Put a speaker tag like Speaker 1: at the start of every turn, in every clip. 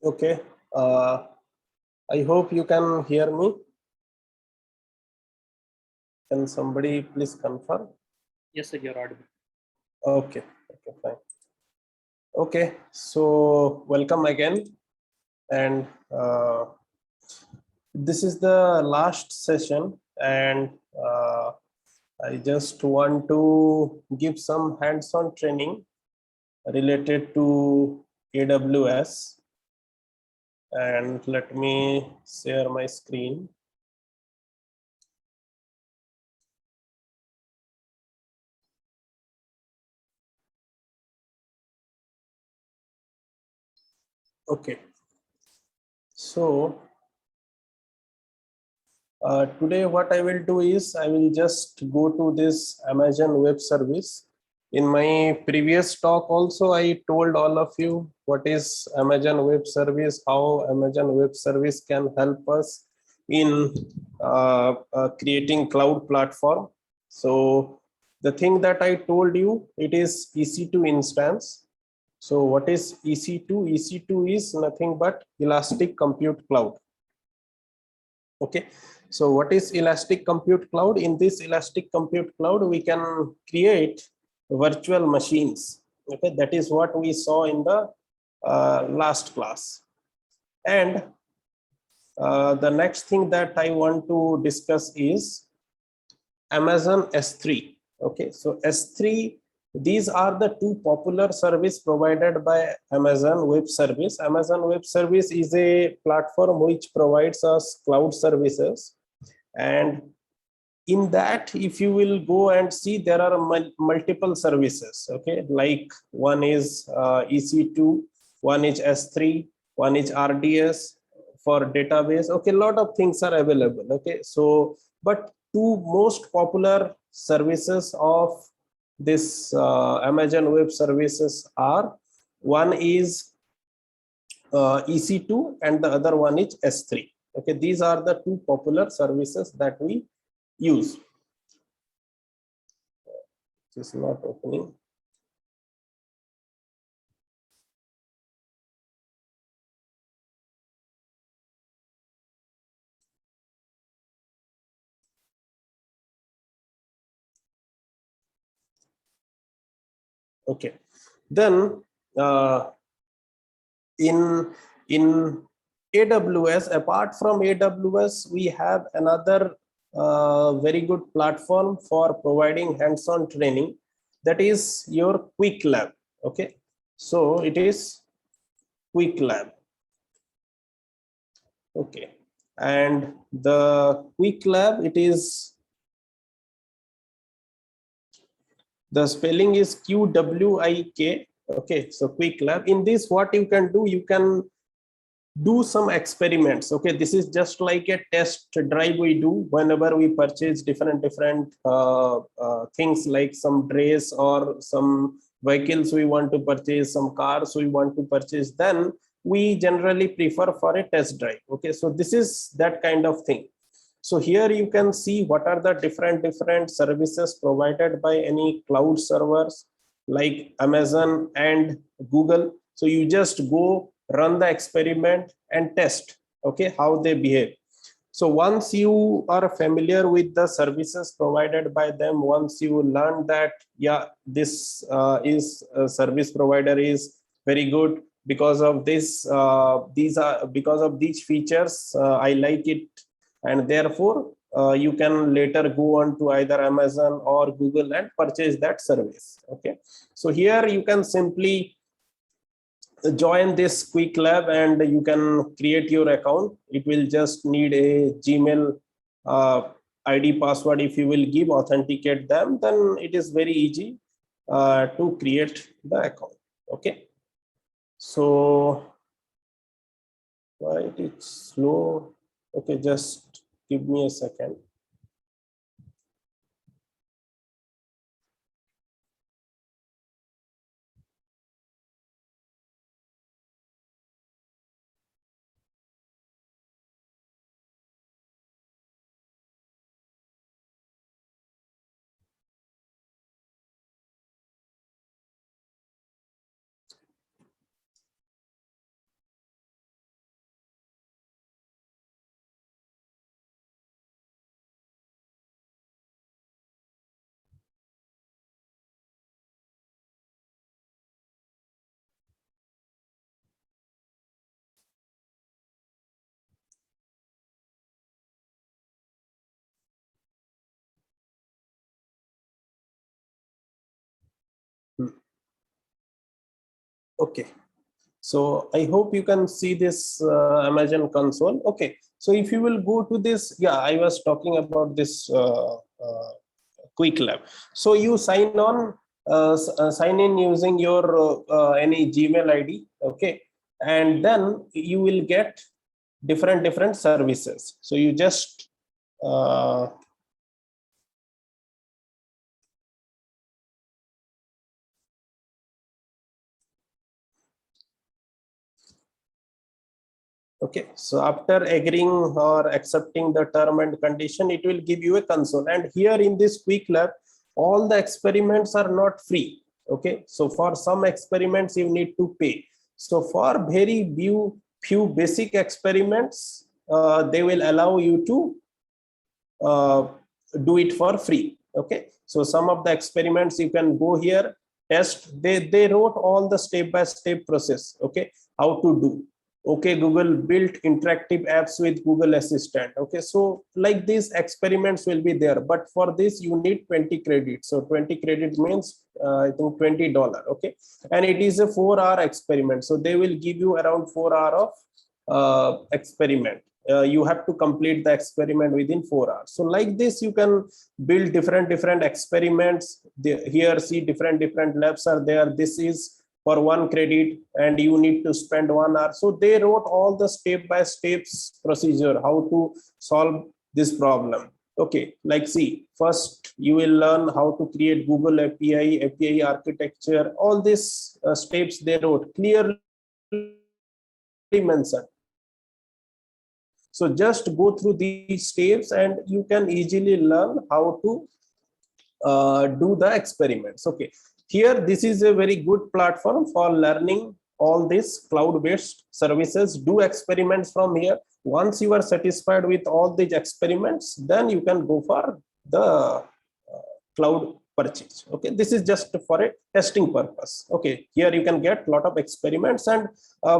Speaker 1: Okay. I hope you can hear me. Can somebody please confirm?
Speaker 2: Yes, sir, you're audible.
Speaker 1: Okay. Okay, fine. Okay. So welcome again. And this is the last session. And I just want to give some hands-on training related to AWS. And let me share my screen. Okay. So today what I will do is I will just go to this Amazon Web Service. In my previous talk also I told all of you what is Amazon Web Service, how Amazon Web Service can help us in creating cloud platform. So the thing that I told you, it is EC2 instance. So what is EC2? EC2 is nothing but Elastic Compute Cloud. Okay, so what is Elastic Compute Cloud? In this Elastic Compute Cloud, we can create virtual machines. Okay, that is what we saw in the last class. And the next thing that I want to discuss is Amazon S3. Okay, so S3, these are the two popular service provided by Amazon Web Service. Amazon Web Service is a platform which provides us cloud services, and in that, if you will go and see, there are multiple services. Okay, like one is EC2, one is S3, one is RDS for database. Okay, a lot of things are available. Okay, so but two most popular services of this Amazon Web Services are, one is EC2 and the other one is S3. Okay, these are the two popular services that we use. It's not opening. Okay, then in AWS, apart from AWS, we have another very good platform for providing hands-on training, that is your QuickLab. Okay, so it is QuickLab. Okay, and the QuickLab, it is, the spelling is QWIK. Okay, so QuickLab. In this, what you can do, you can do some experiments. Okay, this is just like a test drive we do whenever we purchase different things, like some dress or some vehicles we want to purchase, some cars we want to purchase, then we generally prefer for a test drive. Okay, so this is that kind of thing. So here you can see what are the different services provided by any cloud servers like Amazon and Google. So you just go run the experiment and test, okay, how they behave. So once you are familiar with the services provided by them, once you learn that, yeah, this is service provider is very good because of this, these are because of these features, I like it, and therefore you can later go on to either Amazon or Google and purchase that service. Okay, so here you can simply join this QuickLab and you can create your account. It will just need a Gmail ID password. If you will give, authenticate them, then it is very easy to create the account. Okay, so why it's slow? Okay, just give me a second. Okay, so I hope you can see this Amazon console. Okay, so if you will go to this, yeah, I was talking about this Quick Lab. So you sign in using your any Gmail ID, okay, and then you will get different services. So you just okay, so after agreeing or accepting the term and condition, it will give you a console. And here in this Quick Lab, all the experiments are not free. Okay, so for some experiments you need to pay. So for very few basic experiments, they will allow you to do it for free. Okay, so some of the experiments you can go here, test. They wrote all the step-by-step process. Okay, how to do. Okay, Google built interactive apps with Google Assistant. Okay, so like these experiments will be there, but for this you need 20 credits. So 20 credit means I think $20. Okay, and it is a 4-hour experiment. So they will give you around 4 hours of experiment. You have to complete the experiment within 4 hours. So like this, you can build different experiments. Here, see different labs are there. This is for 1 credit and you need to spend 1 hour. So they wrote all the step-by-step procedure, how to solve this problem. Okay, like see, first you will learn how to create Google API architecture. All these steps they wrote clearly mentioned. So just go through these steps and you can easily learn how to do the experiments. Okay, here this is a very good platform for learning all these cloud-based services. Do experiments from here. Once you are satisfied with all these experiments, then you can go for the cloud purchase. Okay, this is just for a testing purpose. Okay, here you can get a lot of experiments, and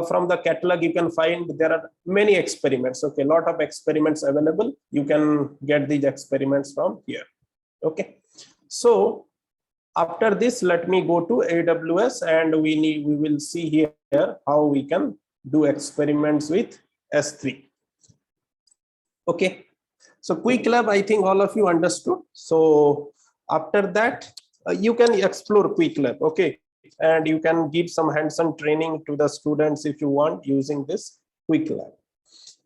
Speaker 1: from the catalog you can find there are many experiments. Okay, a lot of experiments available. You can get these experiments from here. Okay, so after this, let me go to AWS and we will see here how we can do experiments with S3. Okay, so Quick Lab, I think all of you understood. So after that, you can explore Quick Lab. Okay, and you can give some hands-on training to the students if you want using this Quick Lab.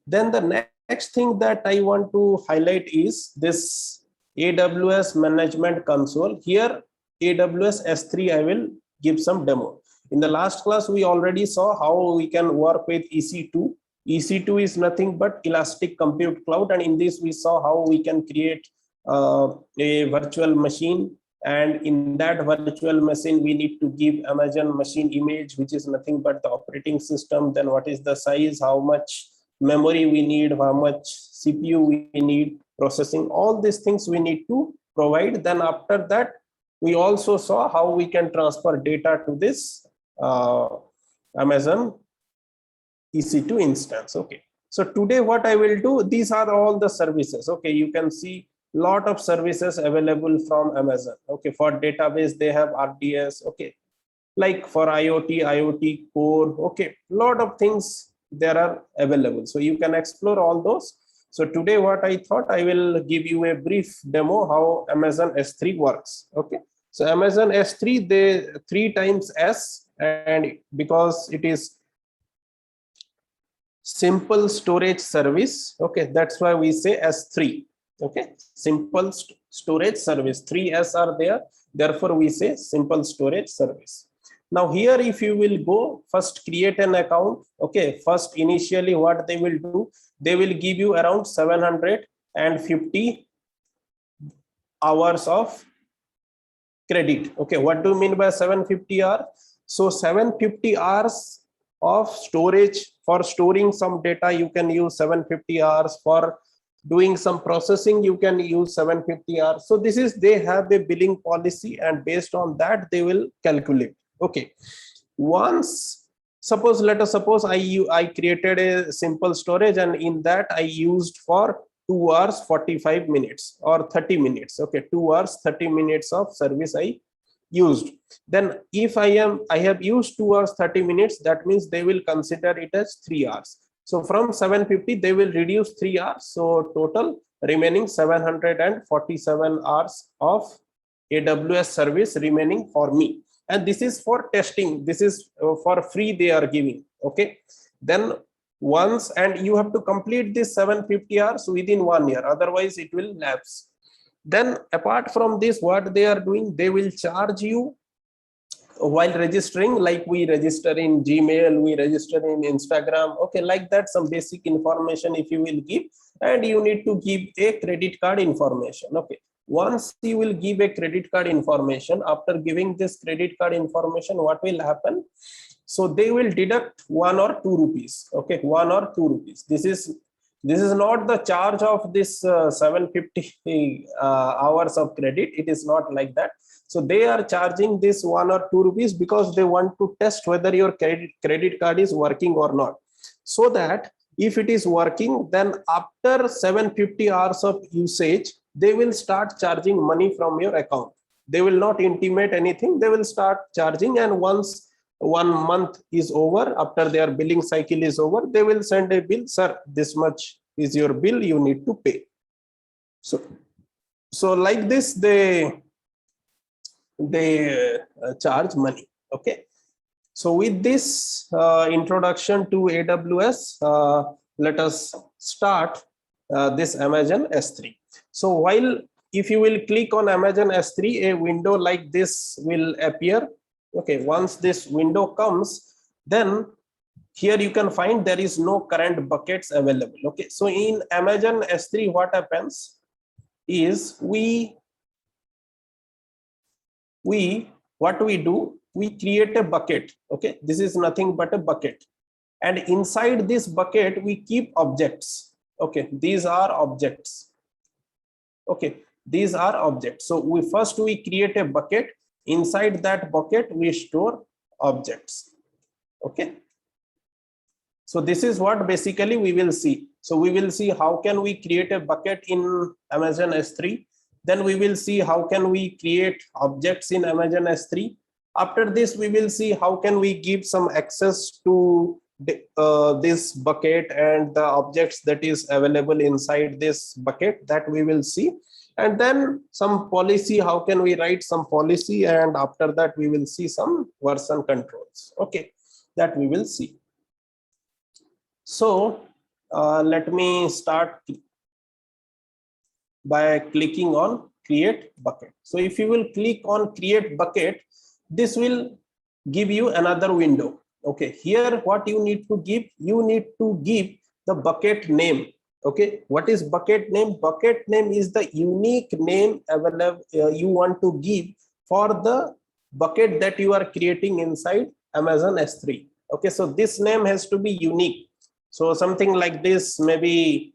Speaker 1: Then the next thing that I want to highlight is this AWS Management Console. Here, AWS S3, I will give some demo. In the last class, we already saw how we can work with EC2. EC2 is nothing but Elastic Compute Cloud, and in this we saw how we can create a virtual machine, and in that virtual machine we need to give Amazon machine image, which is nothing but the operating system. Then what is the size, how much memory we need, how much CPU we need, processing, all these things we need to provide. Then after that, we also saw how we can transfer data to this Amazon EC2 instance. Okay, so today what I will do, these are all the services. Okay, you can see lot of services available from Amazon. Okay, for database they have RDS. Okay, like for IoT core. Okay, lot of things there are available, so you can explore all those. So today what I thought, I will give you a brief demo how Amazon S3 works. Okay, so Amazon S3, they 3 times S, and because it is simple storage service, okay, that's why we say S3. Okay, simple storage service, 3 S are there, therefore we say simple storage service. Now here, if you will go first create an account. Okay, first initially what they will do, they will give you around 750 hours of credit. Okay, what do you mean by 750 hours? So 750 hours of storage. For storing some data you can use 750 hours. For doing some processing you can use 750 hours. So this is, they have a billing policy, and based on that they will calculate. Okay, once suppose, let us suppose I created a simple storage, and in that I used for 2 hours 45 minutes or 30 minutes. Okay, 2 hours 30 minutes of service I used. Then if I have used 2 hours 30 minutes, that means they will consider it as 3 hours. So from 750 they will reduce 3 hours, so total remaining 747 hours of AWS service remaining for me. And this is for testing, this is for free they are giving. Okay, then once, and you have to complete this 750 hours within 1 year, otherwise it will lapse. Then apart from this, what they are doing, they will charge you while registering, like we register in Gmail, we register in Instagram. Okay, like that, some basic information if you will give, and you need to give a credit card information. Okay, once you will give a credit card information, after giving this credit card information, what will happen? So they will deduct 1 or 2 rupees. Okay, 1 or 2 rupees. This is not the charge of this 750 hours of credit. It is not like that. So they are charging this 1 or 2 rupees because they want to test whether your credit card is working or not. So that if it is working, then after 750 hours of usage, they will start charging money from your account. They will not intimate anything. They will start charging, and once 1 month is over, after their billing cycle is over, they will send a bill. Sir, this much is your bill, you need to pay. So like this, they charge money. Okay, so with this introduction to AWS, let us start this Amazon S3. So while if you will click on Amazon S3, a window like this will appear. Okay, once this window comes, then here you can find there is no current buckets available. Okay, so in Amazon S3, what happens is what we do, we create a bucket. Okay, this is nothing but a bucket, and inside this bucket we keep objects. Okay, these are objects. Okay, these are objects. So we create a bucket. Inside that bucket we store objects. Okay, so this is what basically we will see. So we will see how can we create a bucket in Amazon S3. Then we will see how can we create objects in Amazon S3. After this, we will see how can we give some access to this bucket and the objects that is available inside this bucket, that we will see. And then some policy, how can we write some policy, and after that we will see some version controls. Okay, that we will see. So let me start by clicking on create bucket. So if you will click on create bucket, this will give you another window. Okay, here what you need to give, you need to give the bucket name. Okay, what is bucket name? Bucket name is the unique name available you want to give for the bucket that you are creating inside Amazon S3. Okay, so this name has to be unique. So something like this, maybe.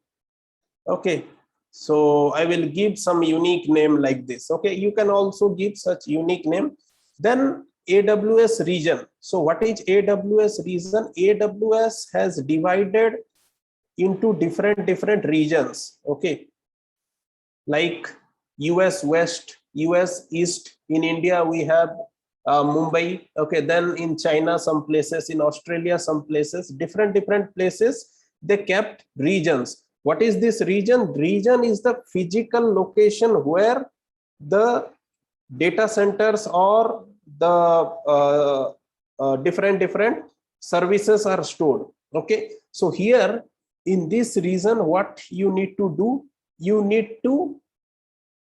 Speaker 1: Okay, so I will give some unique name like this. Okay, you can also give such unique name. Then AWS region. So what is AWS region? AWS has divided into different regions. Okay, like US West, US East. In India we have Mumbai. Okay, then in China some places, in Australia some places, different places they kept regions. What is this region? Region is the physical location where the data centers or the different services are stored. Okay, so here in this region, what you need to do, you need to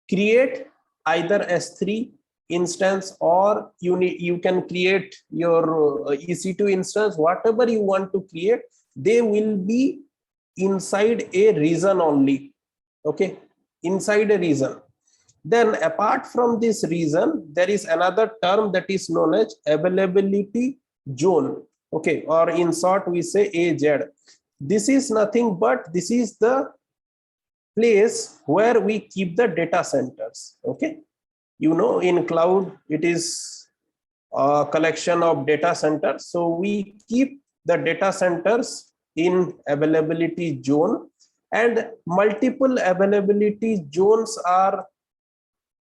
Speaker 1: create either S3 instance, or you can create your EC2 instance. Whatever you want to create, they will be inside a region only. Okay, inside a region. Then apart from this region, there is another term that is known as availability zone. Okay, or in short we say AZ. This is nothing but this is the place where we keep the data centers. Okay, you know, in cloud it is a collection of data centers. So we keep the data centers in availability zone, and multiple availability zones are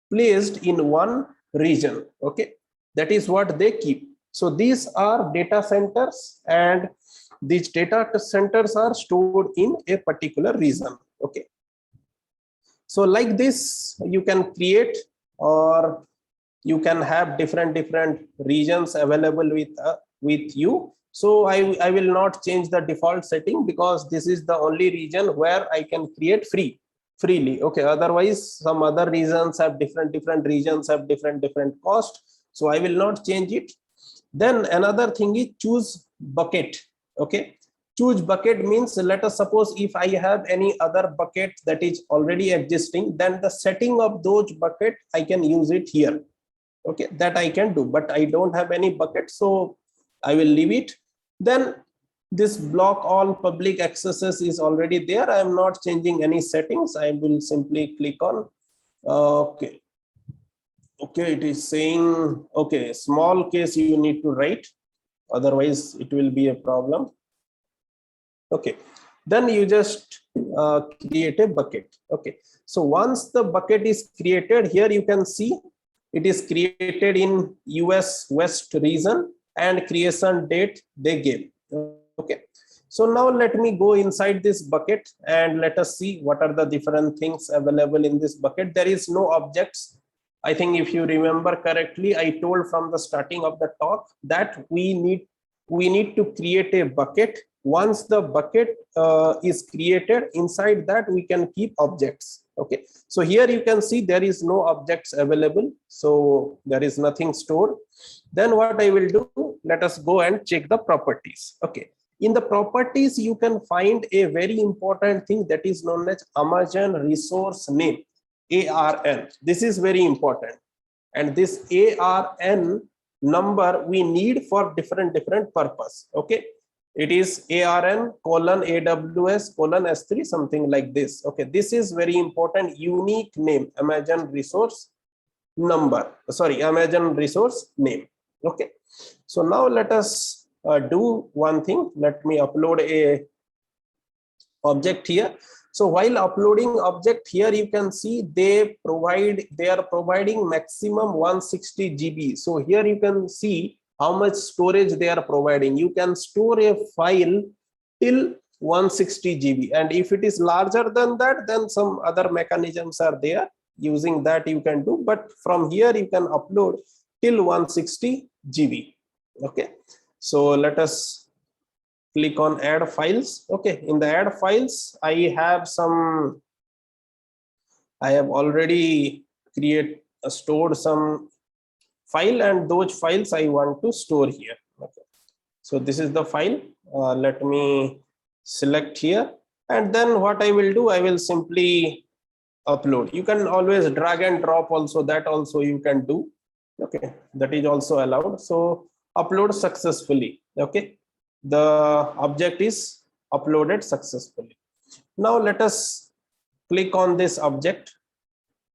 Speaker 1: placed in one region. Okay, That is what they keep. So these are data centers, and these data centers are stored in a particular region. Okay. So like this, you can create, or you can have different regions available with you. So I will not change the default setting, because this is the only region where I can create freely. Okay, otherwise some other regions have different regions have different cost, so I will not change it. Then another thing is choose bucket. Okay, choose bucket means, let us suppose if I have any other bucket that is already existing, then the setting of those bucket I can use it here. Okay, that I can do, but I don't have any bucket, so I will leave it. Then this block all public accesses is already there. I am not changing any settings. I will simply click on okay. Okay, it is saying, okay, small case you need to write, otherwise it will be a problem. Okay, then you just create a bucket. Okay, so once the bucket is created, here you can see it is created in US West region, and creation date they gave. Okay, so now let me go inside this bucket and let us see what are the different things available in this bucket. There is no objects. I think if you remember correctly, I told from the starting of the talk that we need to create a bucket. Once the bucket is created, inside that we can keep objects. Okay, so here you can see there is no objects available, so there is nothing stored. Then what I will do, let us go and check the properties. Okay, in the properties you can find a very important thing that is known as Amazon resource name, ARN. This is very important, and this ARN number we need for different purpose. Okay, it is ARN colon AWS colon S3, something like this. Okay, this is very important, unique name, Amazon resource number, sorry, Amazon resource name. Okay, so now let us do one thing. Let me upload a object here. So while uploading object here, you can see they are providing maximum 160 GB. So here you can see how much storage they are providing. You can store a file till 160 GB, and if it is larger than that, then some other mechanisms are there. Using that you can do, but from here you can upload till 160 GB. Okay, so let us click on add files. Okay, in the add files, I have already stored some file, and those files I want to store here. Okay, so this is the file. Let me select here, and then what I will do, I will simply upload. You can always drag and drop also, that also you can do. Okay, that is also allowed. So upload successfully. Okay, the object is uploaded successfully. Now let us click on this object.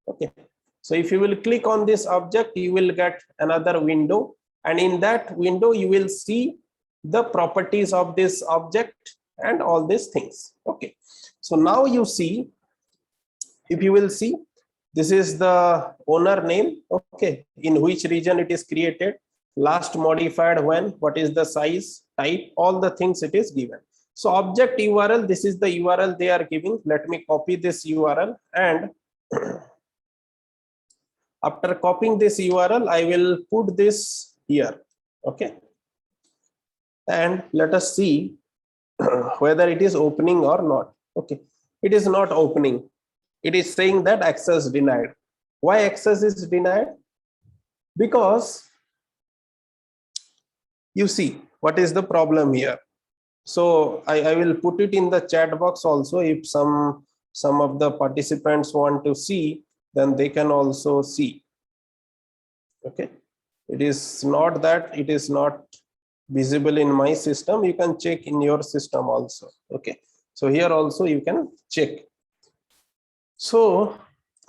Speaker 1: Okay, so if you will click on this object, you will get another window, and in that window you will see the properties of this object and all these things. Okay, so now you see, if you will see, this is the owner name. Okay, in which region it is created, last modified when, what is the size, type, all the things it is given. So object URL, this is the URL they are giving. Let me copy this URL, and after copying this URL, I will put this here. Okay, and let us see whether it is opening or not. Okay, it is not opening. It is saying that access denied. Why access is denied? Because you see what is the problem here. So I will put it in the chat box also. If some of the participants want to see, then they can also see. Okay, it is not that it is not visible in my system. You can check in your system also. Okay, so here also you can check. So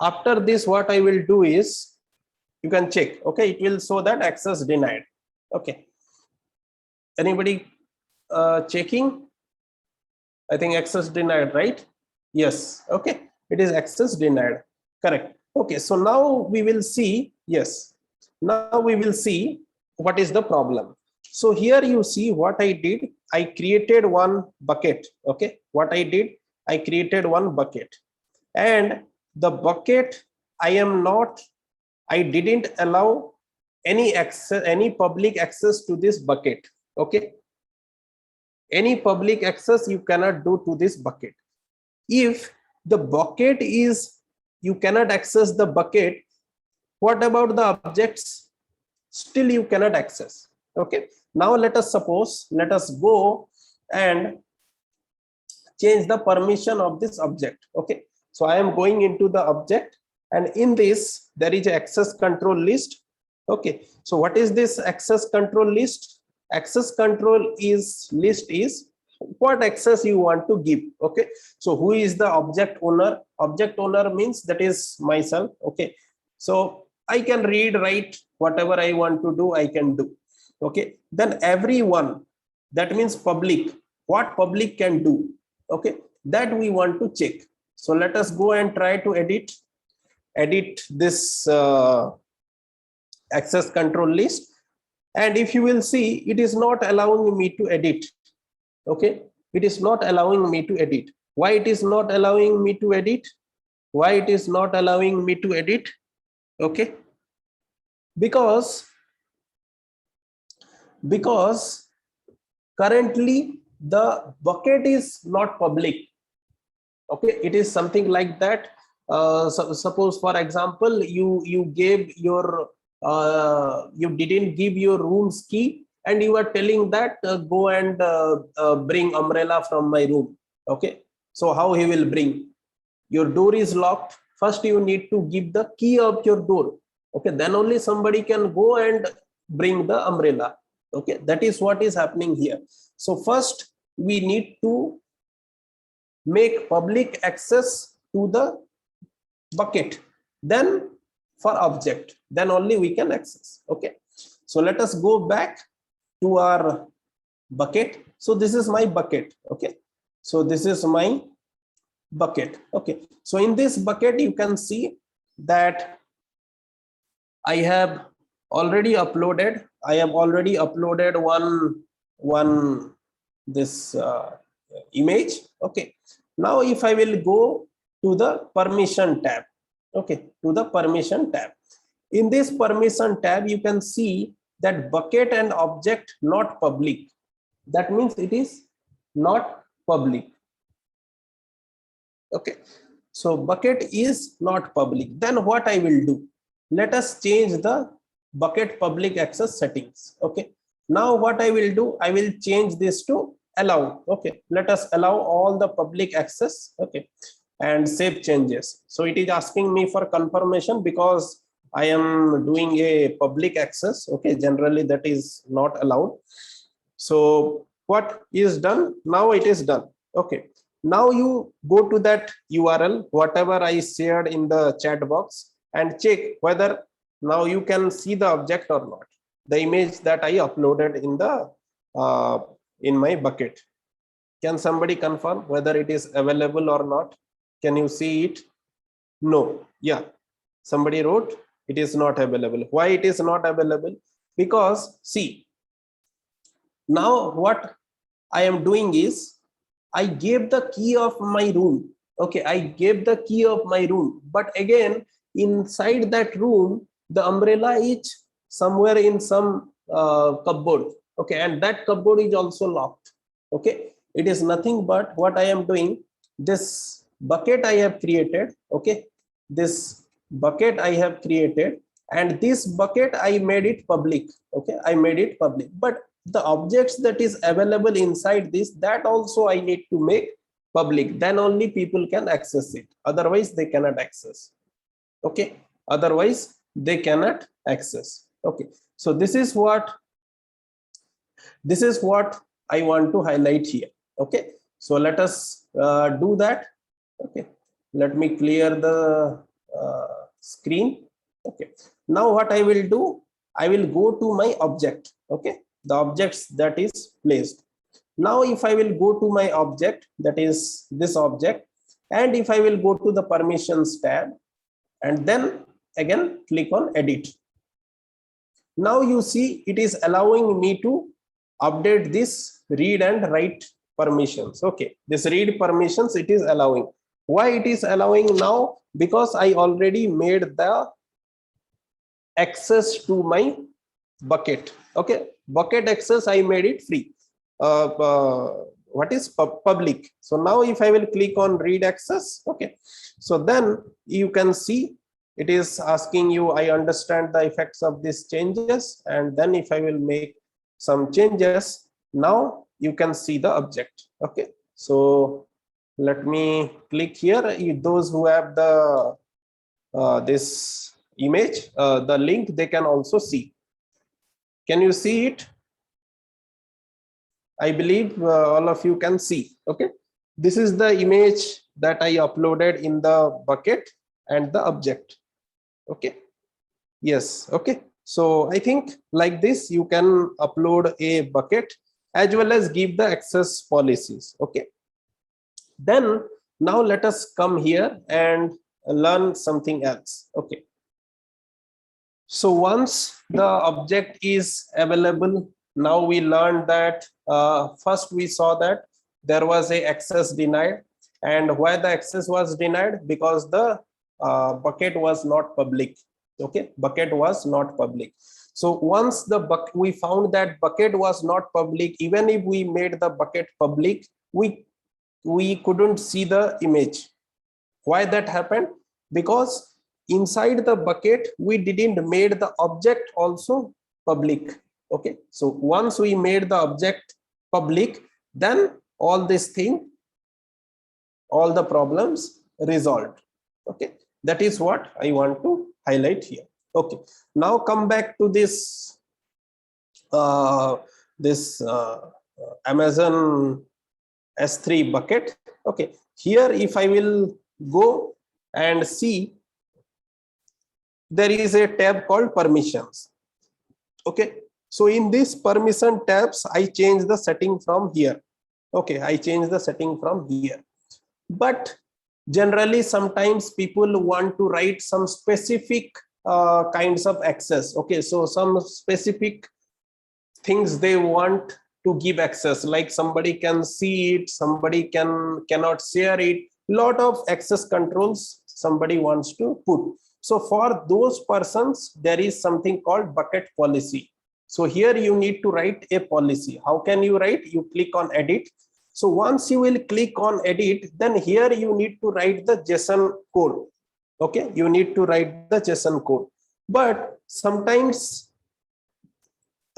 Speaker 1: after this, what I will do is, you can check. Okay, it will show that access denied. Okay, anybody checking? I think access denied, right? Yes. Okay, it is access denied. Correct. Okay, so now we will see. Yes, now we will see what is the problem. So here you see what I did. I created one bucket. Okay, what I did, I created one bucket, and the bucket I didn't allow any access, any public access to this bucket. Okay, any public access you cannot do to this bucket. If the bucket is, you cannot access the bucket, what about the objects? Still you cannot access. Okay, now let us suppose, let us go and change the permission of this object. Okay, so I am going into the object, and in this there is a access control list. Okay, so what is this access control list? Access control is list is what access you want to give. Okay, so who is the object owner? Object owner means that is myself. Okay, so I can read, write, whatever I want to do, I can do. Okay, then everyone, that means public, what public can do. Okay, that we want to check. So let us go and try to edit this access control list, and if you will see, it is not allowing me to edit. Okay, it is not allowing me to edit. Why it is not allowing me to edit? Why it is not allowing me to edit? Okay, because currently the bucket is not public. Okay, it is something like that. Suppose for example, you gave your you didn't give your room's key, and you are telling that go and bring umbrella from my room. Okay, so how he will bring? Your door is locked. First you need to give the key of your door. Okay, then only somebody can go and bring the umbrella. Okay, that is what is happening here. So first we need to make public access to the bucket, then for object, then only we can access. Okay, so let us go back to our bucket. So this is my bucket. Okay, so this is my bucket. Okay, so in this bucket you can see that I have already uploaded one this image. Okay, now if I will go to the permission tab, okay, to the permission tab, in this permission tab you can see that bucket and object not public. That means it is not public. Okay, so bucket is not public. Then what I will do, let us change the bucket public access settings. Okay, now what I will do, I will change this to allow. Okay, let us allow all the public access. Okay, and save changes. So it is asking me for confirmation because I am doing a public access. Okay, generally that is not allowed. So what is done? Now it is done. Okay, now you go to that URL, whatever I shared in the chat box, and check whether now you can see the object or not, the image that I uploaded in the in my bucket. Can somebody confirm whether it is available or not? Can you see it? No. Yeah, somebody wrote it is not available. Why it is not available? Because see, now what I am doing is I gave the key of my room. Okay, I gave the key of my room, but again inside that room the umbrella is somewhere in some cupboard. Okay, and that cupboard is also locked. Okay, it is nothing but what I am doing, this bucket I have created. Okay, this bucket I have created, and this bucket I made it public. Okay, I made it public, but the objects that is available inside this, that also I need to make public, then only people can access it, otherwise they cannot access. Okay, otherwise they cannot access. Okay, so this is what I want to highlight here. Okay, so let us do that. Okay, let me clear the screen. Okay, now what I will do, I will go to my object. Okay, the objects that is placed. Now if I will go to my object, that is this object, and if I will go to the permissions tab, and then again click on edit. Now you see it is allowing me to update this read and write permissions. Okay, this read permissions it is allowing. Why it is allowing now? Because I already made the access to my bucket. Okay, bucket access I made it free. What is public? So now if I will click on read access, okay, so then you can see it is asking you, I understand the effects of these changes, and then if I will make some changes, now you can see the object. Okay, so let me click here. Those who have the this image, the link, they can also see. Can you see it? I believe all of you can see. Okay, this is the image that I uploaded in the bucket and the object. Okay, yes. Okay, so I think like this you can upload a bucket as well as give the access policies. Okay, then now let us come here and learn something else. Okay, so once the object is available, now we learned that first we saw that there was a access denied, and why the access was denied? Because the bucket was not public. Okay, bucket was not public. So once the we found that bucket was not public, even if we made the bucket public, we couldn't see the image. Why that happened? Because inside the bucket we didn't made the object also public. Okay, so once we made the object public, then all this thing, all the problems resolved. Okay, that is what I want to highlight here. Okay, now come back to this Amazon S3 bucket. Okay, here if I will go and see, there is a tab called permissions. Okay, so in this permission tabs, I change the setting from here. Okay, I change the setting from here. But generally sometimes people want to write some specific kinds of access. Okay, so some specific things they want to give access, like somebody can see it, somebody cannot share it, lot of access controls somebody wants to put. So for those persons, there is something called bucket policy. So here you need to write a policy. How can you write? You click on edit. So once you will click on edit, then here you need to write the JSON code. Okay, you need to write the JSON code. But sometimes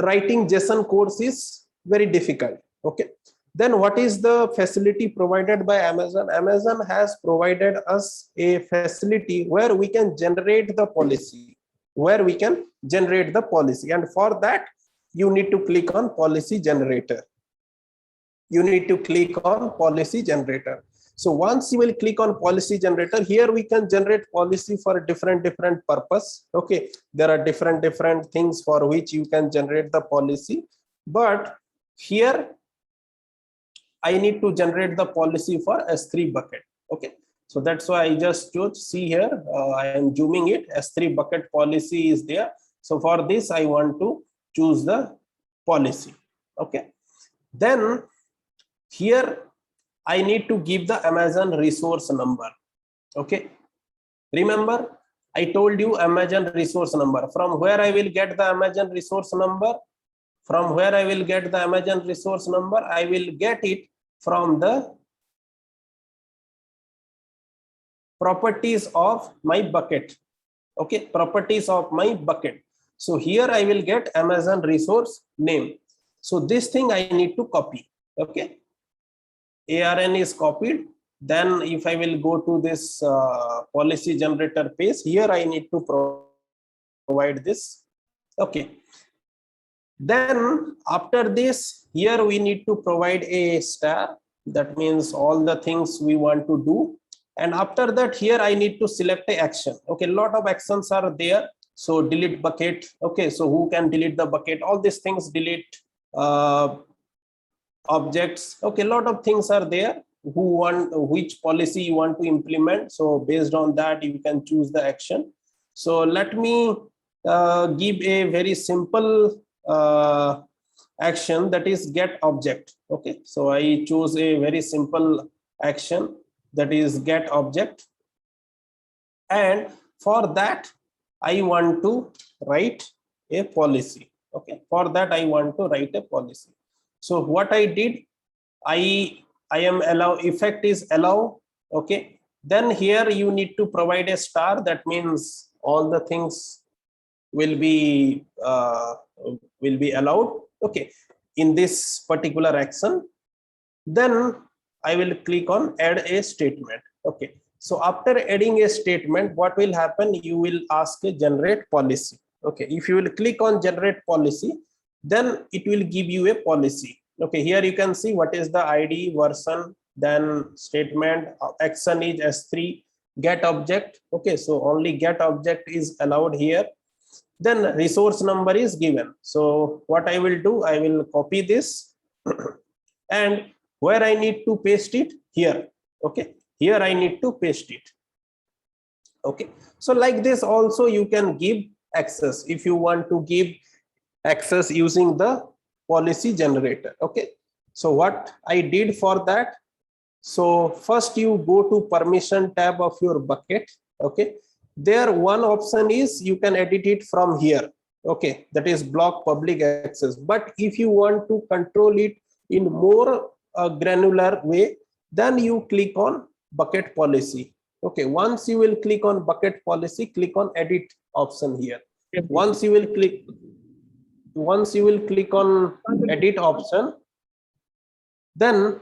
Speaker 1: writing JSON codes is very difficult. Okay, then what is the facility provided by Amazon? Amazon has provided us a facility where we can generate the policy, and for that you need to click on policy generator. So once you will click on policy generator, here we can generate policy for different purpose. Okay, there are different things for which you can generate the policy, but here I need to generate the policy for S3 bucket. Okay, so that's why I just chose, see here, I am zooming it, S3 bucket policy is there. So for this I want to choose the policy. Okay, then here I need to give the Amazon resource number. Okay, remember I told you Amazon resource number. From where I will get the Amazon resource number? From where I will get the Amazon resource number? I will get it from the properties of my bucket. Okay, properties of my bucket. So here I will get Amazon resource name. So this thing I need to copy. Okay, ARN is copied. Then if I will go to this policy generator page, here I need to provide this. Okay, then after this, here we need to provide a star. That means all the things we want to do. And after that, here I need to select a action. Okay, a lot of actions are there. So delete bucket. Okay, so who can delete the bucket? All these things, delete objects. Okay, a lot of things are there. Who want, which policy you want to implement. So based on that, you can choose the action. So let me give a very simple action, that is get object. Okay, so I choose a very simple action, that is get object, and for that I want to write a policy. Okay, for that I want to write a policy. So what I did, I am allow, effect is allow. Okay, then here you need to provide a star, that means all the things will be allowed. Okay, in this particular action, then I will click on add a statement. Okay, so after adding a statement, what will happen, you will ask a generate policy. Okay, if you will click on generate policy, then it will give you a policy. Okay, here you can see what is the ID, version, then statement, action is S3, get object. Okay, so only get object is allowed here. Then resource number is given. So what I will do, I will copy this and where I need to paste it, here. Okay, here I need to paste it. Okay, so like this also you can give access if you want to give access using the policy generator. Okay, so what I did for that, so first you go to permission tab of your bucket. Okay, there one option is you can edit it from here. Okay, that is block public access. But if you want to control it in more granular way, then you click on bucket policy. Okay, once you will click on bucket policy, click on edit option here. Once you will click on edit option, then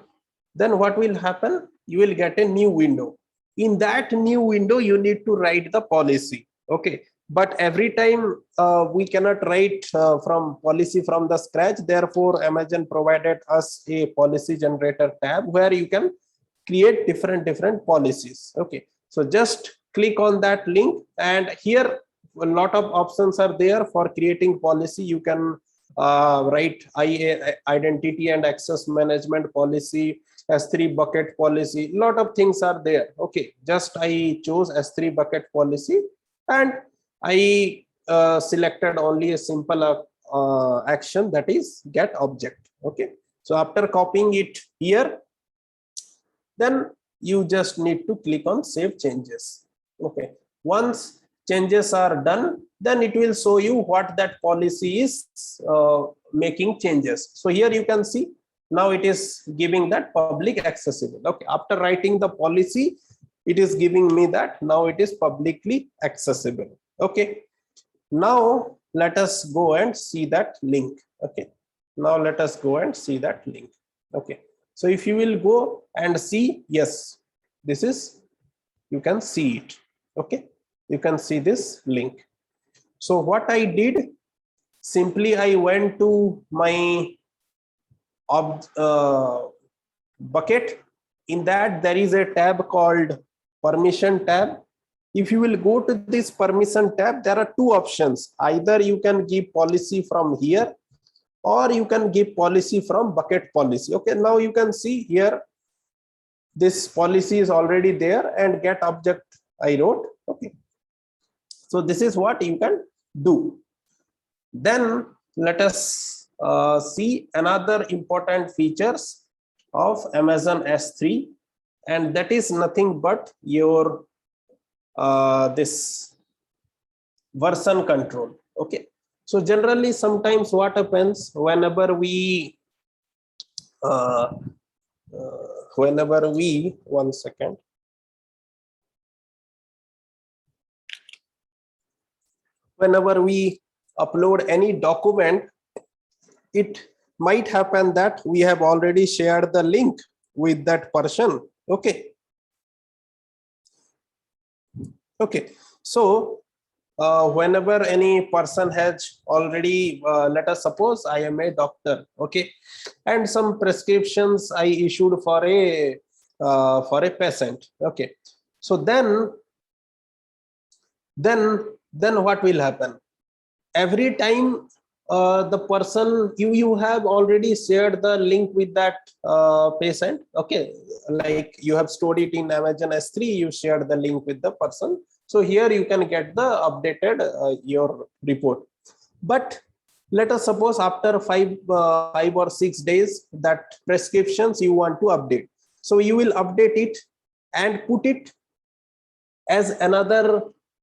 Speaker 1: what will happen, you will get a new window. In that new window you need to write the policy. Okay, but every time we cannot write from policy from the scratch. Therefore Amazon provided us a policy generator tab where you can create different policies. Okay, so just click on that link, and here a lot of options are there for creating policy. You can write identity and access management policy, S3 bucket policy, lot of things are there. Okay, just I chose S3 bucket policy, and I selected only a simple action, that is get object. Okay, so after copying it here, then you just need to click on save changes. Okay, once changes are done, then it will show you what that policy is making changes. So here you can see now it is giving that public accessible. Okay, after writing the policy, it is giving me that now it is publicly accessible. Okay, now let us go and see that link. Okay, now let us go and see that link. Okay, so if you will go and see, yes, this is, you can see it. Okay, you can see this link. So what I did, simply I went to my bucket. In that there is a tab called permission tab. If you will go to this permission tab, there are two options. Either you can give policy from here, or you can give policy from bucket policy. Okay, now you can see here this policy is already there, and get object I wrote. Okay, so this is what you can do. Then let us see another important features of Amazon S3, and that is nothing but your this version control. Okay, so generally sometimes what happens, whenever we one second, whenever we upload any document, it might happen that we have already shared the link with that person. Okay, okay, so whenever any person has already, let us suppose I am a doctor, okay, and some prescriptions I issued for a patient. Okay, so then what will happen? Every time the person, you have already shared the link with that patient. Okay, like you have stored it in Amazon S3, you shared the link with the person. So here you can get the updated your report. But let us suppose after 5 or 6 days that prescriptions you want to update. So you will update it and put it as another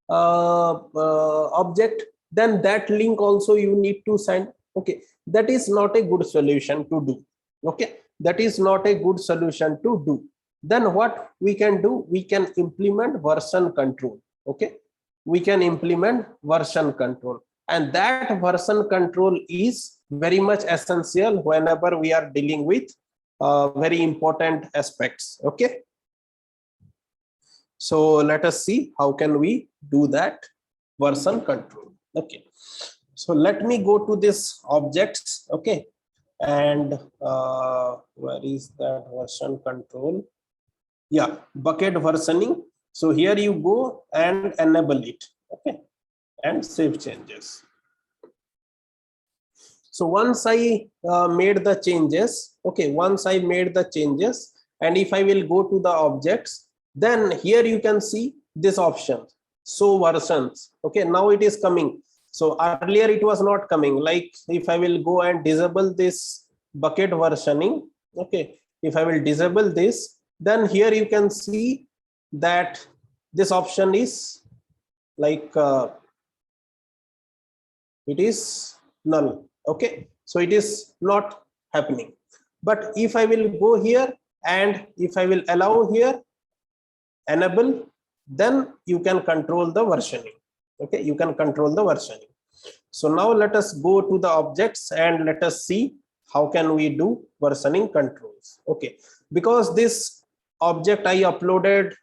Speaker 1: object. Then that link also you need to send. Okay, that is not a good solution to do. Okay, that is not a good solution to do. Then what we can do, we can implement version control. Okay, we can implement version control, and that version control is very much essential whenever we are dealing with very important aspects. Okay, so let us see how can we do that version control. Okay, so let me go to this objects. Okay, and where is that version control? Yeah, bucket versioning. So here you go and enable it. Okay, and save changes. So once I made the changes, okay, once I made the changes, and if I will go to the objects, then here you can see this option, show versions. Okay, now it is coming. So earlier it was not coming. Like if I will go and disable this bucket versioning, okay, if I will disable this, then here you can see that this option is like it is null. Okay, so it is not happening. But if I will go here and if I will allow here enable, then you can control the versioning. Okay, you can control the versioning. So now let us go to the objects and let us see how can we do versioning controls. Okay, because this object I uploaded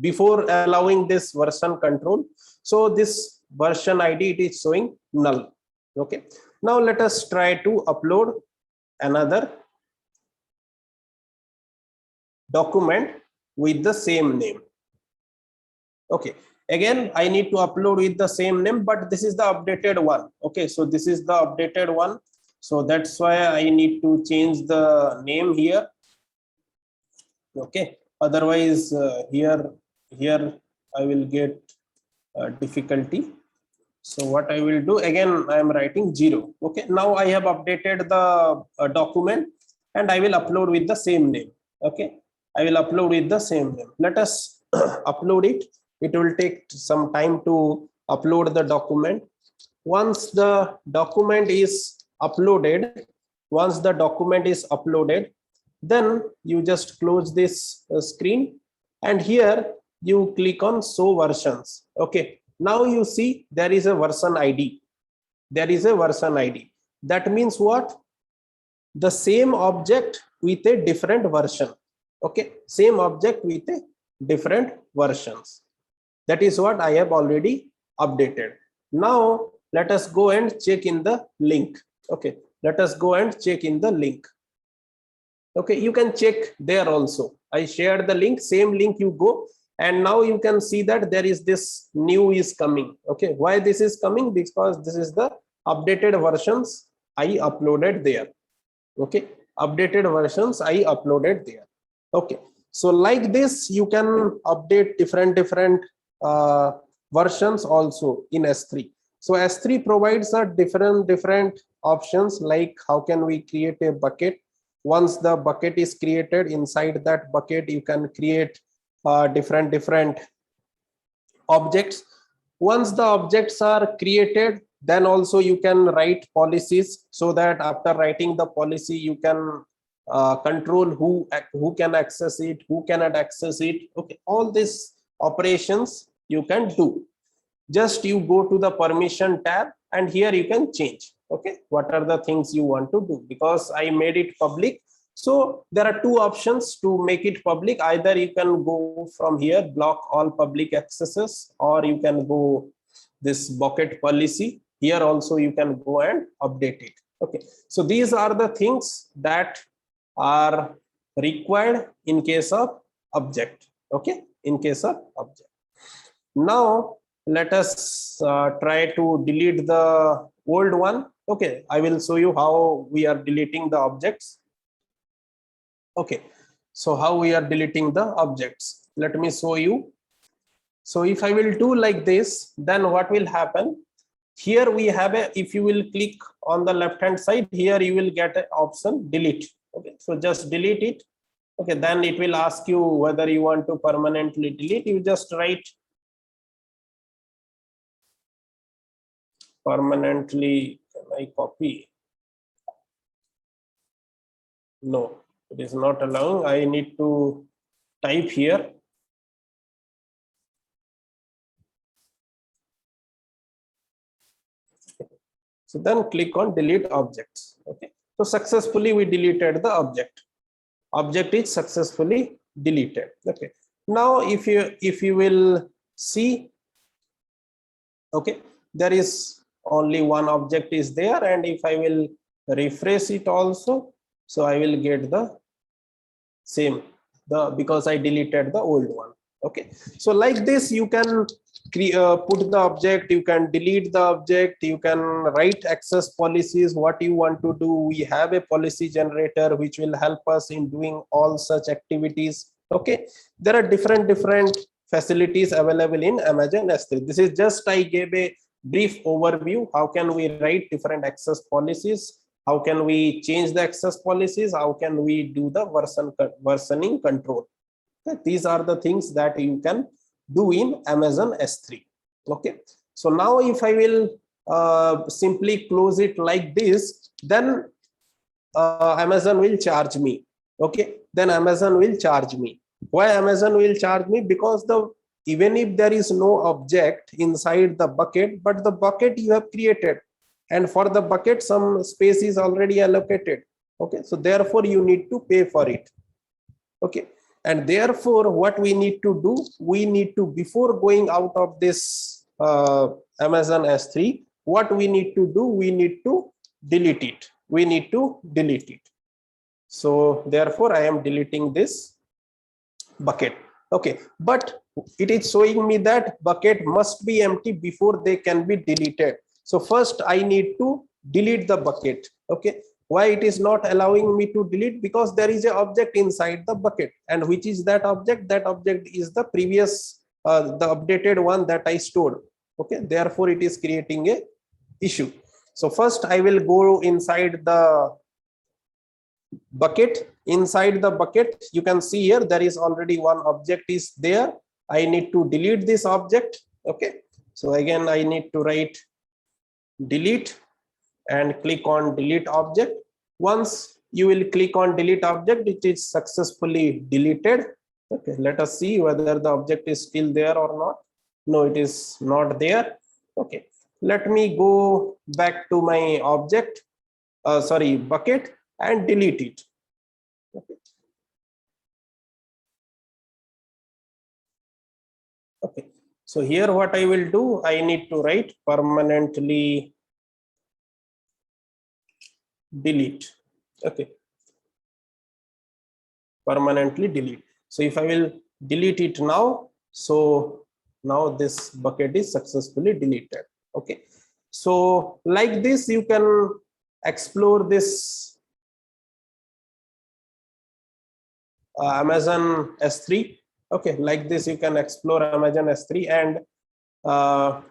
Speaker 1: before allowing this version control, so this version ID it is showing null. Okay, now let us try to upload another document with the same name. Okay, again I need to upload with the same name, but this is the updated one. Okay, so this is the updated one, so that's why I need to change the name here. Okay, otherwise here I will get difficulty. So what I will do, again I am writing 0. Okay, now I have updated the document and I will upload with the same name. Okay, I will upload with the same name. Let us upload it. It will take some time to upload the document. Once the document is uploaded, then you just close this screen, and here you click on show versions. Okay, now you see there is a version ID. There is a version ID. That means what? The same object with a different version. Okay, same object with a different versions. That is what I have already updated. Now let us go and check in the link. Okay, let us go and check in the link. Okay, you can check there also. I shared the link, same link you go, and now you can see that there is this new is coming. Okay, why this is coming? Because this is the updated versions I uploaded there. Okay, updated versions I uploaded there. Okay, so like this you can update different versions also in S3. So S3 provides a different options, like how can we create a bucket. Once the bucket is created, inside that bucket you can create different objects. Once the objects are created, then also you can write policies, so that after writing the policy you can control who can access it, who cannot access it. Okay, all these operations you can do. Just you go to the permission tab and here you can change. Okay, what are the things you want to do? Because I made it public, so there are two options to make it public. Either you can go from here, block all public accesses, or you can go this bucket policy. Here also you can go and update it. Okay, so these are the things that are required in case of object. Okay, in case of object. Now let us try to delete the old one. Okay, I will show you how we are deleting the objects. Okay, so how we are deleting the objects, let me show you. So if I will do like this, then what will happen? Here we have a, if you will click on the left hand side, here you will get an option delete. Okay, so just delete it. Okay, then it will ask you whether you want to permanently delete. You just write permanently. Can I copy? No, it is not allowing. I need to type here. So then click on delete objects. Okay, so successfully we deleted the object. Object is successfully deleted. Okay, now if you will see, okay, there is only one object is there, and if I will refresh it also, so I will get the same, because I deleted the old one. Okay, so like this you can put the object, you can delete the object, you can write access policies, what you want to do. We have a policy generator which will help us in doing all such activities. Okay, there are different facilities available in Amazon S3. This is just, I gave a brief overview. How can we write different access policies? How can we change the access policies? How can we do the versioning control? Okay, these are the things that you can do in Amazon S3. Okay, so now if I will simply close it like this, then Amazon will charge me. Okay, then Amazon will charge me. Why Amazon will charge me? Because even if there is no object inside the bucket, but the bucket you have created, and for the bucket some space is already allocated. Okay, so therefore you need to pay for it. Okay, and therefore what we need to do, we need to, before going out of this Amazon S3, what we need to do, we need to delete it. We need to delete it. So therefore I am deleting this bucket. Okay, but it is showing me that bucket must be empty before they can be deleted. So first I need to delete the bucket. Okay, why it is not allowing me to delete? Because there is an object inside the bucket, and which is that object? That object is the previous the updated one that I stored. Okay, therefore it is creating a issue. So first I will go inside the bucket. Inside the bucket, you can see here there is already one object is there. I need to delete this object. Okay, so again I need to write delete and click on delete object. Once you will click on delete object, it is successfully deleted. Okay, let us see whether the object is still there or not. No, it is not there. Okay, let me go back to my object, bucket, and delete it. Okay. Okay, so here what I will do, I need to write permanently delete. Okay, permanently delete. So if I will delete it now, so now this bucket is successfully deleted. Okay, so like this you can explore this Amazon S3. Okay, like this you can explore Amazon S3, and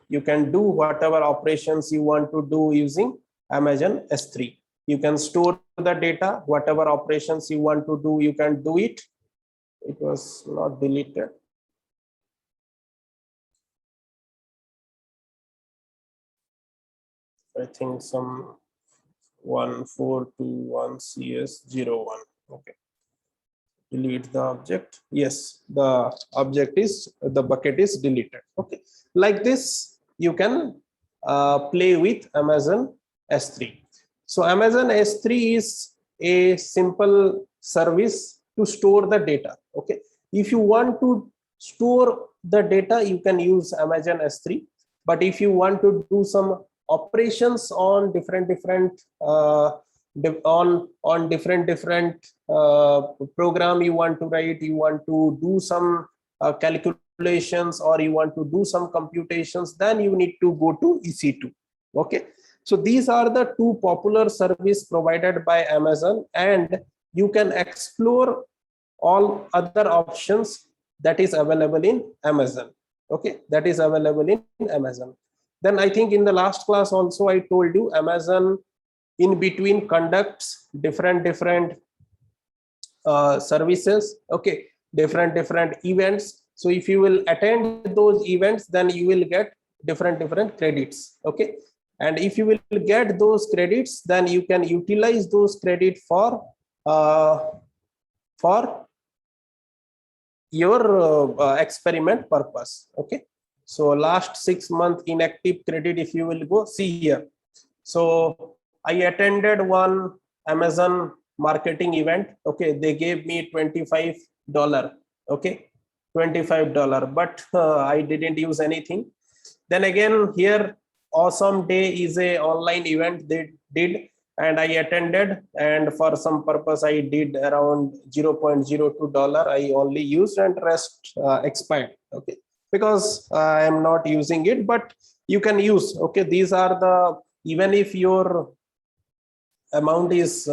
Speaker 1: you can do whatever operations you want to do using Amazon S3. You can store the data, whatever operations you want to do, you can do it. It was not deleted. I think some 1421 CS01. Okay, delete the object. Yes, the object is, the bucket is deleted. Okay, like this you can play with Amazon S3. So Amazon S3 is a simple service to store the data. Okay, if you want to store the data, you can use Amazon S3. But if you want to do some operations on different program you want to write, you want to do some calculations, or you want to do some computations, then you need to go to EC2. Okay, so these are the two popular service provided by Amazon, and you can explore all other options that is available in Amazon. Okay, that is available in Amazon. Then I think in the last class also I told you Amazon in between conducts different services, okay, different events. So if you will attend those events, then you will get different credits, okay. And if you will get those credits, then you can utilize those credit for your experiment purpose, okay. So last 6 month inactive credit, if you will go see here. So I attended one Amazon marketing event, okay. They gave me $25, okay, $25, but I didn't use anything. Then again here, Awesome Day is a online event they did, and I attended, and for some purpose I did around $0.02. I only used, and rest expired, okay, because I am not using it. But you can use, okay. These are the, even if your amount is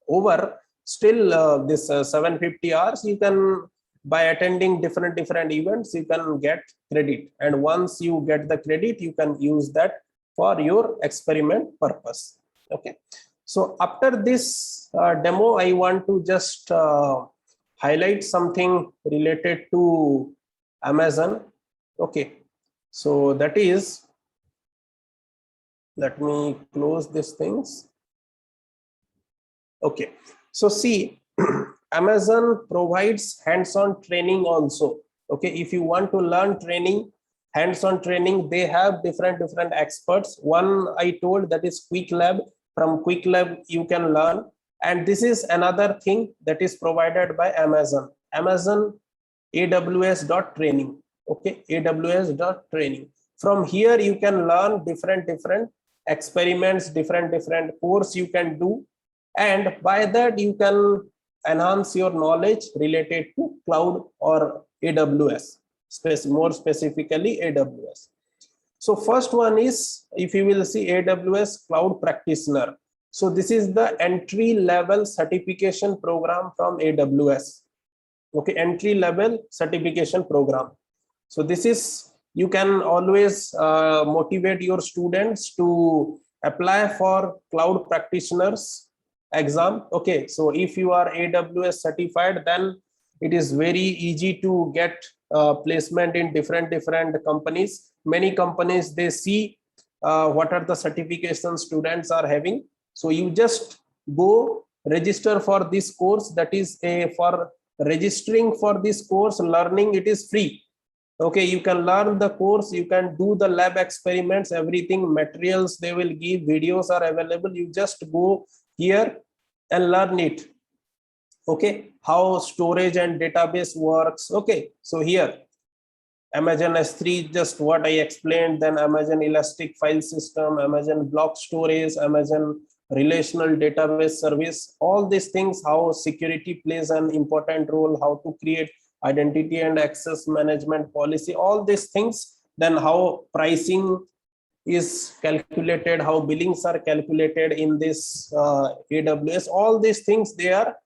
Speaker 1: over, still this 750 hours, you can, by attending different events, you can get credit, and once you get the credit, you can use that for your experiment purpose, okay. So after this demo, I want to just highlight something related to Amazon, okay. So that is, let me close these things. Okay, so see, Amazon provides hands-on training also, okay. If you want to learn training, hands-on training, they have different experts. One I told, that is Quick Lab. From Quick Lab you can learn. And this is another thing that is provided by Amazon AWS.training, okay, AWS.training. From here you can learn different experiments, different course you can do, and by that you can enhance your knowledge related to cloud or AWS, more specifically AWS. So first one is, if you will see, AWS Cloud Practitioner. So this is the entry level certification program from AWS, okay, entry level certification program. So this is, you can always motivate your students to apply for cloud practitioners exam, okay. So if you are AWS certified, then it is very easy to get placement in different companies. Many companies, they see what are the certifications students are having. So you just go register for this course. That is a, for registering for this course, learning, it is free, okay. You can learn the course, you can do the lab experiments, everything, materials they will give, videos are available. You just go here and learn it, okay, how storage and database works, okay. So here Amazon S3, just what I explained, then Amazon Elastic File System, Amazon Block Storage, Amazon Relational Database Service, all these things, how security plays an important role, how to create identity and access management policy, all these things, then how pricing is calculated, how billings are calculated in this AWS, all these things they are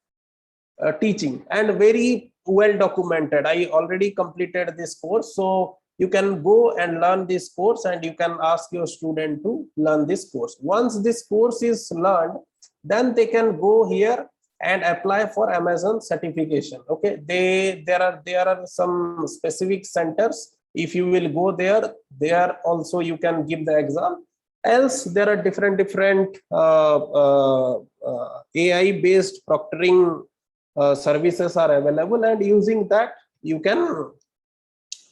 Speaker 1: teaching, and very well documented. I already completed this course, so you can go and learn this course, and you can ask your student to learn this course. Once this course is learned, then they can go here and apply for Amazon certification, okay. There are some specific centers. If you will go there also you can give the exam. Else there are different AI based proctoring services are available, and using that you can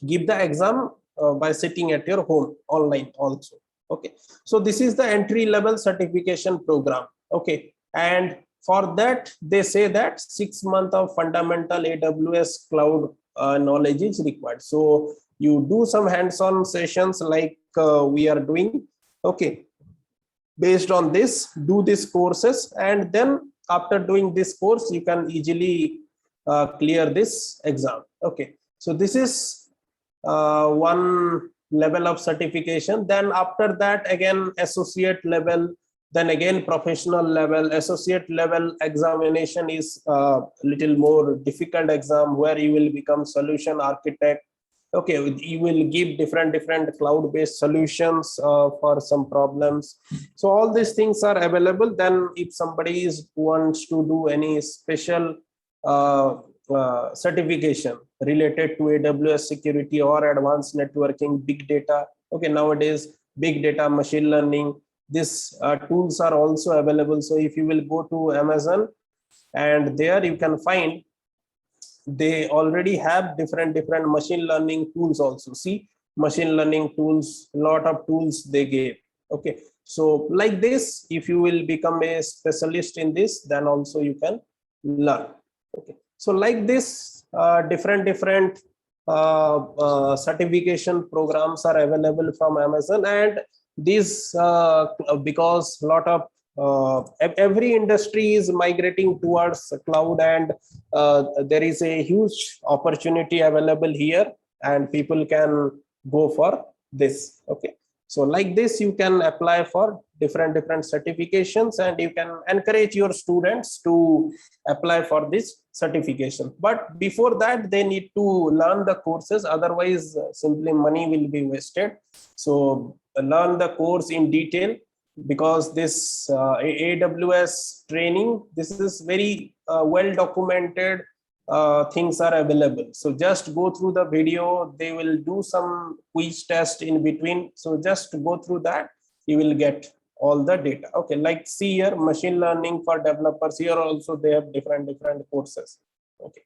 Speaker 1: give the exam by sitting at your home online also, okay. So this is the entry level certification program, okay. And for that they say that 6 months of fundamental AWS cloud knowledge is required. So you do some hands-on sessions like we are doing, okay. Based on this, do these courses, and then after doing this course you can easily clear this exam, okay. So this is one level of certification. Then after that, again associate level, then again professional level. Associate level examination is a little more difficult exam, where you will become solution architect, Okay, you will give different cloud based solutions for some problems. So all these things are available. Then if somebody wants to do any special certification related to AWS security or advanced networking, big data, okay, nowadays big data, machine learning, these tools are also available. So if you will go to Amazon, and there you can find they already have different machine learning tools also. See, machine learning tools, lot of tools they gave. Okay, so like this, if you will become a specialist in this, then also you can learn. Okay, so like this, different certification programs are available from Amazon. And these because lot of every industry is migrating towards cloud, and there is a huge opportunity available here, and people can go for this. Okay, so like this, you can apply for different certifications, and you can encourage your students to apply for this certification. But before that, they need to learn the courses, otherwise simply money will be wasted. So learn the course in detail, because this AWS training, this is very well documented, things are available. So just go through the video, they will do some quiz test in between. So just go through that, you will get all the data. Okay, like see here, machine learning for developers, here also they have different courses. Okay,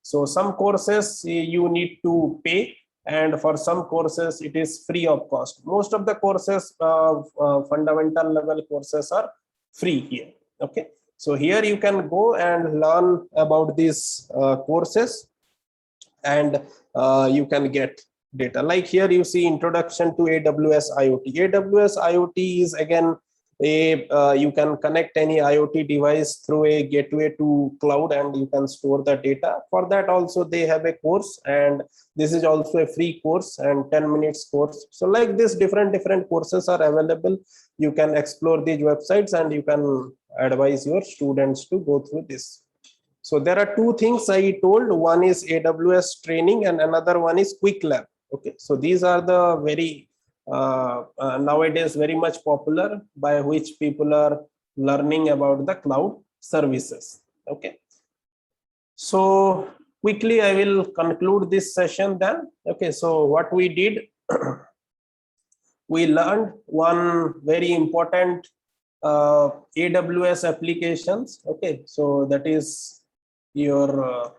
Speaker 1: so some courses you need to pay, and for some courses it is free of cost. Most of the courses, fundamental level courses, are free here. Okay, so here you can go and learn about these courses, and you can get data. Like here you see introduction to AWS IoT. AWS IoT is again you can connect any IoT device through a gateway to cloud, and you can store the data. For that also they have a course, and this is also a free course and 10 minutes course. So like this, different courses are available. You can explore these websites, and you can advise your students to go through this. So there are two things I told. One is AWS training, and another one is QuickLab. Okay, so these are the very nowadays very much popular, by which people are learning about the cloud services. Okay, so quickly I will conclude this session then. Okay, so what we did, we learned one very important AWS applications. Okay, so that is your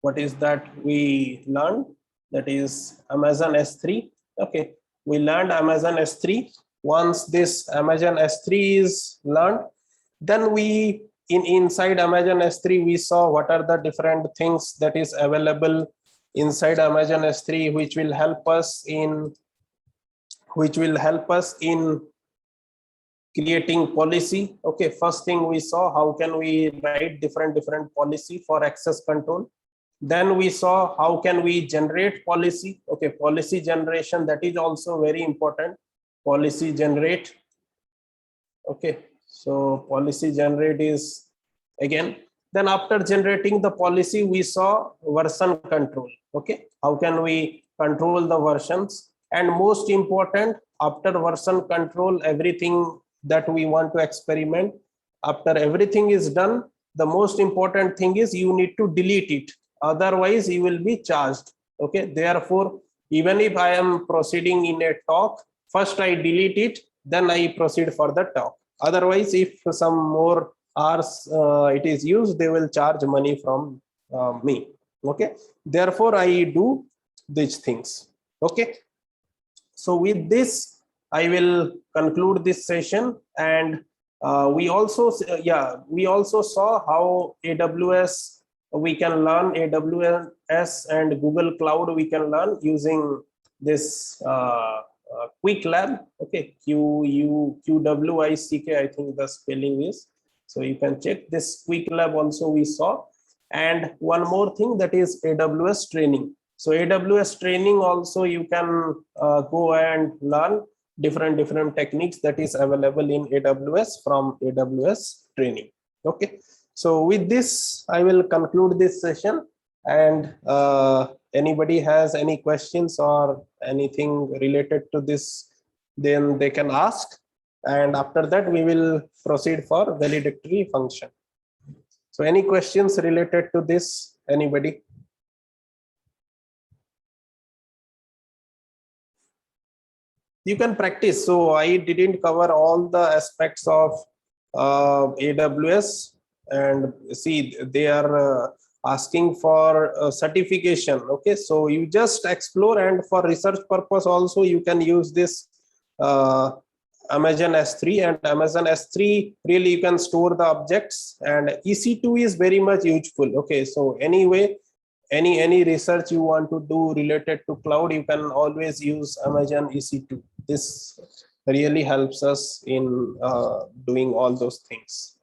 Speaker 1: what is that we learned, that is Amazon S3. Okay, we learned Amazon S3. Once this Amazon S3 is learned, then we inside Amazon S3 we saw what are the different things that is available inside Amazon S3, which will help us in creating policy. Okay, first thing we saw, how can we write different policy for access control. Then we saw how can we generate policy. Okay, policy generation, that is also very important. Policy generate. Okay, so policy generate is again. Then after generating the policy, we saw version control. Okay, how can we control the versions? And most important, after version control, everything that we want to experiment, after everything is done, the most important thing is you need to delete it. Otherwise you will be charged. Okay, therefore even if I am proceeding in a talk, first I delete it, then I proceed for the talk. Otherwise, if some more hours it is used, they will charge money from me. Okay, therefore I do these things. Okay, so with this I will conclude this session. And we also saw how AWS, we can learn AWS and Google Cloud, we can learn using this QuickLab. Okay, QWICK, I think the spelling is. So you can check this QuickLab also we saw. And one more thing, that is AWS training. So AWS training also you can go and learn different techniques that is available in AWS from AWS training. Okay, so with this I will conclude this session, And anybody has any questions or anything related to this, then they can ask. And after that, we will proceed for valedictory function. So any questions related to this, anybody? You can practice. So I didn't cover all the aspects of AWS, and see, they are asking for certification. Okay, so you just explore, and for research purpose also you can use this Amazon S3, and Amazon S3 really you can store the objects, and EC2 is very much useful. Okay, so anyway, any research you want to do related to cloud, you can always use Amazon EC2. This really helps us in doing all those things.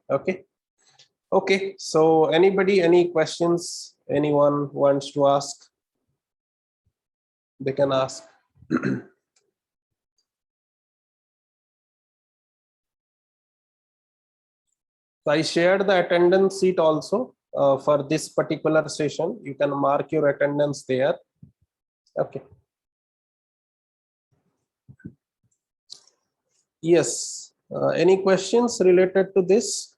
Speaker 1: Okay, so anybody, any questions, anyone wants to ask, they can ask. So I shared the attendance sheet also for this particular session. You can mark your attendance there. Okay. Yes. Any questions related to this?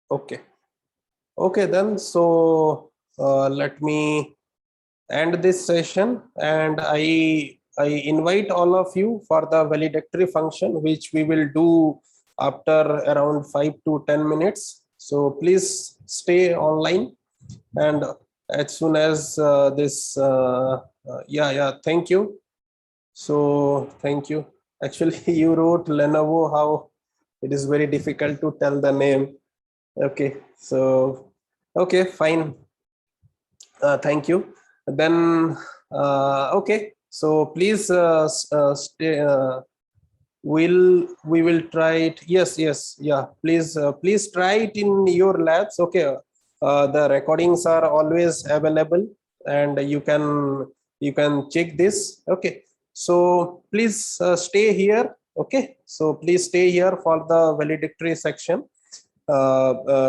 Speaker 1: Okay. Okay, then. So let me end this session, and I invite all of you for the valedictory function, which we will do after around 5 to 10 minutes. So please stay online, and as soon as this yeah, thank you. So thank you. Actually, you wrote Lenovo, how it is very difficult to tell the name. Okay, so okay, fine. Thank you. Then okay, so please stay. We will try it. Yes, yeah. Please try it in your labs. Okay, the recordings are always available, and you can check this. Okay, so please stay here. Okay, so please stay here for the valedictory section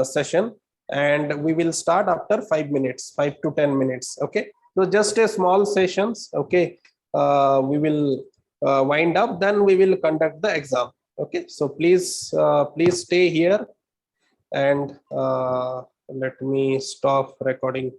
Speaker 1: session, and we will start after 5 minutes, 5 to 10 minutes. Okay, so just a small sessions. Okay, we will wind up, then we will conduct the exam. Okay, so please stay here, and let me stop recording.